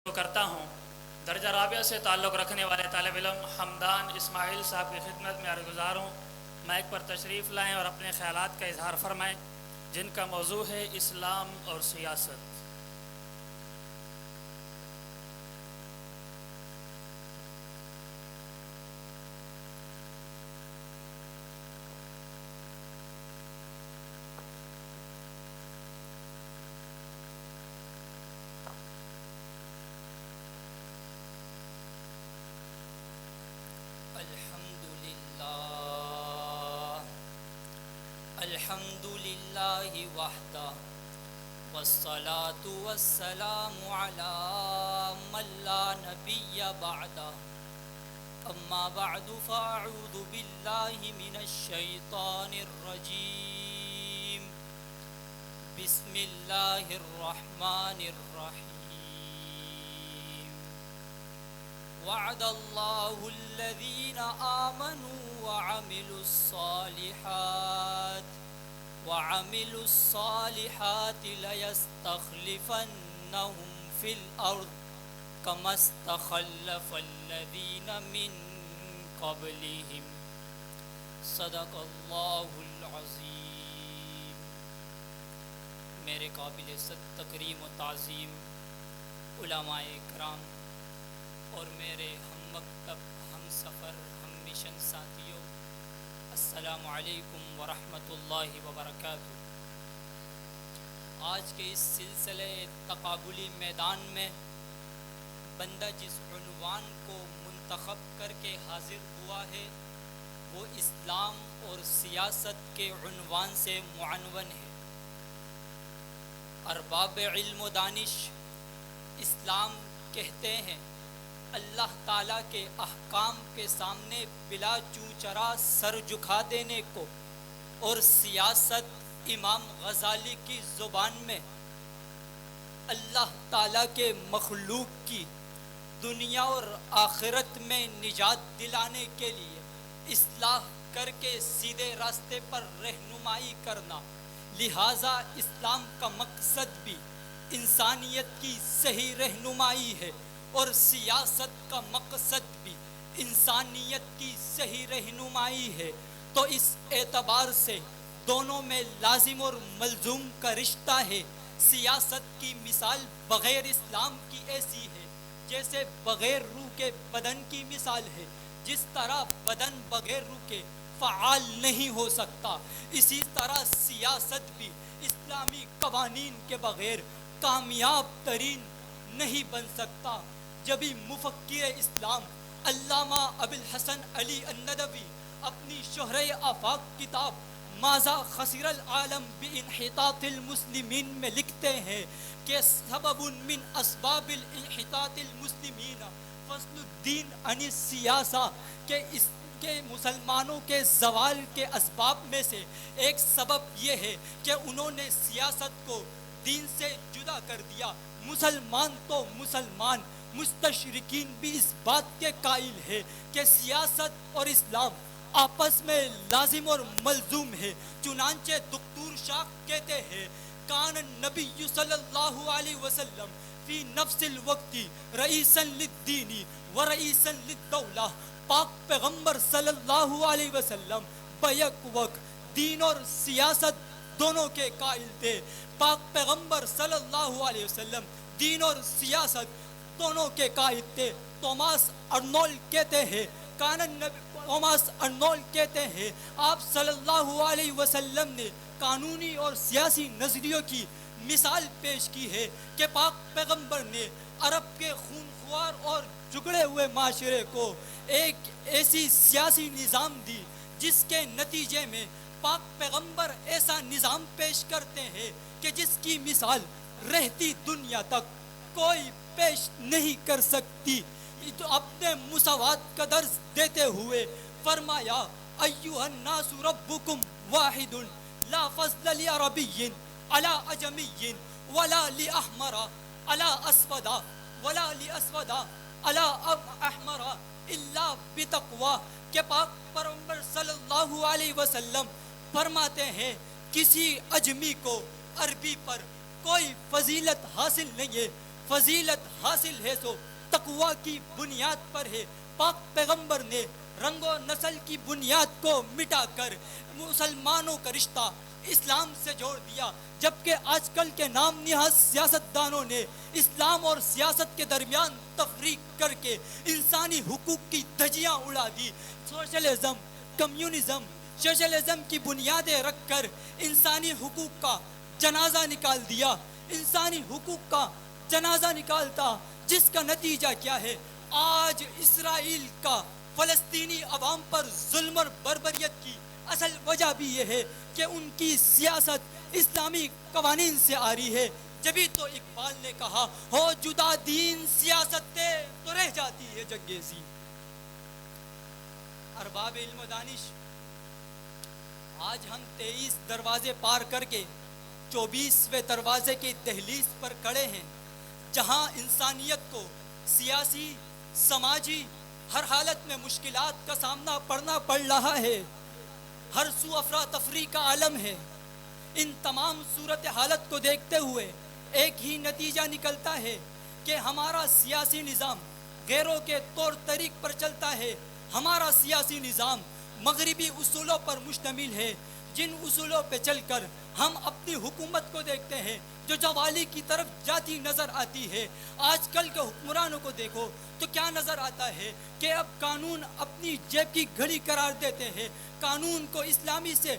کرتا ہوں درجہ رابعہ سے تعلق رکھنے والے طالب علم حمدان اسماعیل صاحب کی خدمت میں عرض گزار ہوں مائک پر تشریف لائیں اور اپنے خیالات کا اظہار فرمائیں جن کا موضوع ہے اسلام اور سیاست۔ الحمد لله وحده والصلاة والسلام على من لا نبي بعده أما بعد فأعوذ بالله من الشيطان الرجيم بسم الله الرحمن الرحيم وعد الله الذين آمنوا وعملوا الصالحات ليستخلفنهم في الأرض كما استخلف الذين من قبلهم صدق الله العظيم۔ میرے قابل عزت تکریم و تعظیم علماء کرام اور میرے ہم مکتب ہم سفر ہم مشن ساتھیوں، السلام علیکم ورحمۃ اللہ وبرکاتہ۔ آج کے اس سلسلے تقابلی میدان میں بندہ جس عنوان کو منتخب کر کے حاضر ہوا ہے وہ اسلام اور سیاست کے عنوان سے معنون ہے۔ ارباب علم و دانش اسلام کہتے ہیں اللہ تعالیٰ کے احکام کے سامنے بلا چوں چرا سر جھکا دینے کو، اور سیاست امام غزالی کی زبان میں اللہ تعالیٰ کے مخلوق کی دنیا اور آخرت میں نجات دلانے کے لیے اصلاح کر کے سیدھے راستے پر رہنمائی کرنا، لہٰذا اسلام کا مقصد بھی انسانیت کی صحیح رہنمائی ہے اور سیاست کا مقصد بھی انسانیت کی صحیح رہنمائی ہے۔ تو اس اعتبار سے دونوں میں لازم اور ملزوم کا رشتہ ہے۔ سیاست کی مثال بغیر اسلام کی ایسی ہے جیسے بغیر روح کے بدن کی مثال ہے۔ جس طرح بدن بغیر روح کے فعال نہیں ہو سکتا، اسی طرح سیاست بھی اسلامی قوانین کے بغیر کامیاب ترین نہیں بن سکتا۔ جبھی مفکر اسلام علامہ ابو الحسن علی الندوی اپنی شہرہ آفاق کتاب ماذا خسر العالم بانحطاط المسلمین میں لکھتے ہیں کہ سبب من اسباب انحطاط المسلمین فصل الدین عن السیاسہ، کہ اس کے مسلمانوں کے زوال کے اسباب میں سے ایک سبب یہ ہے کہ انہوں نے سیاست کو دین سے جدا کر دیا۔ مسلمان تو مسلمان، مستشرقین بھی اس بات کے قائل ہے کہ سیاست اور اسلام آپس میں لازم اور ملزوم ہے۔ چنانچہ دکتور شاہ کہتے ہیں کان النبی صلی اللہ علیہ وسلم فی نفس الوقت رئیسا للدین و رئیسا للدولہ، پاک پیغمبر صلی اللہ علیہ وسلم بیک وقت دین اور سیاست دونوں کے قائل تھے۔ پاک پیغمبر صلی اللہ علیہ وسلم دین اور سیاست دونوں کے قائد تھے۔ توماس ارنولڈ کہتے ہیں آپ صلی اللہ علیہ وسلم نے قانونی اور سیاسی نظریوں کی مثال پیش کی ہے کہ پاک پیغمبر نے عرب کے خونخوار اور جگڑے ہوئے معاشرے کو ایک ایسی سیاسی نظام دی جس کے نتیجے میں پاک پیغمبر ایسا نظام پیش کرتے ہیں کہ جس کی مثال رہتی دنیا تک کوئی پیش نہیں کر سکتی۔ تو اپنے مساوات کا درس دیتے ہوئے فرمایا ایھا الناس ربکم واحد لا فضل لعربی علی عجمی ولا لأحمر علی اسود ولا لأسود علی احمر الا بتقوی، کہ پاک پیغمبر صلی اللہ علیہ وسلم فرماتے ہیں کسی اجمی کو عربی پر کوئی فضیلت حاصل نہیں ہے، فضیلت حاصل ہے سو تقوی کی بنیاد پر ہے. پاک پیغمبر نے رنگ و نسل کی بنیاد کو مٹا کر مسلمانوں کا رشتہ اسلام سے جوڑ دیا، جبکہ آج کل کے نام نہاد سیاستدانوں نے اسلام اور سیاست کے درمیان تفریق کر کے انسانی حقوق کی دھجیاں اڑا دی. سوشلزم، کمیونزم، سوشلزم کی بنیادیں رکھ کر انسانی حقوق کا جنازہ نکال دیا. انسانی حقوق کا جنازہ نکالتا، جس کا نتیجہ کیا ہے؟ آج اسرائیل کا فلسطینی عوام پر ظلم اور بربریت کی اصل وجہ بھی یہ ہے کہ ان کی سیاست اسلامی قوانین سے آ رہی ہے. جبھی تو اقبال نے کہا ہو جدا دین سیاست تو رہ جاتی ہے جنگیزی. ارباب علم و دانش، آج ہم 23 دروازے پار کر کے 24ویں دروازے کی دہلیز پر کھڑے ہیں، جہاں انسانیت کو سیاسی، سماجی ہر حالت میں مشکلات کا سامنا پڑ رہا ہے. ہر سو افراتفری کا عالم ہے. ان تمام صورت حالت کو دیکھتے ہوئے ایک ہی نتیجہ نکلتا ہے کہ ہمارا سیاسی نظام غیروں کے طور طریق پر چلتا ہے. ہمارا سیاسی نظام مغربی اصولوں پر مشتمل ہے، جن اصولوں پہ چل کر ہم اپنی حکومت کو دیکھتے ہیں جو زوالی کی طرف جاتی نظر آتی ہے. آج کل کے حکمرانوں کو دیکھو تو کیا نظر آتا ہے کہ اب قانون اپنی جیب کی گھڑی قرار دیتے ہیں، قانون کو اسلام سے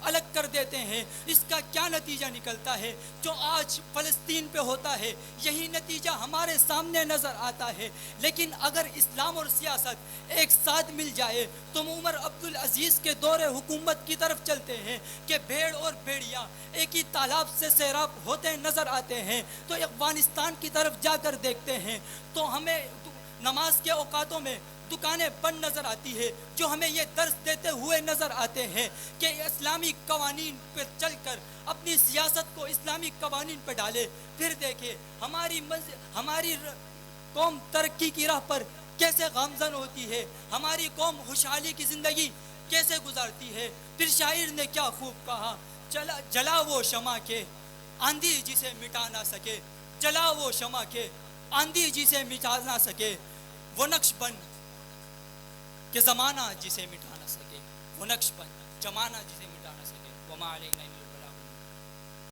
الگ کر دیتے ہیں. اس کا کیا نتیجہ نکلتا ہے؟ جو آج فلسطین پہ ہوتا ہے یہی نتیجہ ہمارے سامنے نظر آتا ہے. لیکن اگر اسلام اور سیاست ایک ساتھ مل جائے تو عمر عبدالعزیز کے دور حکومت کی طرف چلتے ہیں کہ بھیڑ اور بھیڑیا ایک ہی تالاب سے سیراب ہوتے نظر آتے ہیں. تو افغانستان کی طرف جا کر دیکھتے ہیں تو ہمیں نماز کے اوقاتوں میں دکانیں بند نظر آتی ہے، جو ہمیں یہ درس دیتے ہوئے نظر آتے ہیں کہ اسلامی قوانین پر چل کر اپنی سیاست کو اسلامی قوانین پر ڈالے. پھر دیکھیں ہماری قوم ترقی کی راہ پر کیسے گامزن ہوتی ہے، ہماری قوم خوشحالی کی زندگی کیسے گزارتی ہے. پھر شاعر نے کیا خوب کہا، جلا وہ شمع کے آندھی جسے مٹا نہ سکے، جلا وہ شمع کے آندھی جسے مٹا نہ سکے، وہ نقش بن کہ زمانہ جسے مٹا نہ سکے، وہ نقش بن زمانہ جسے مٹا نہ سکے. وما علینا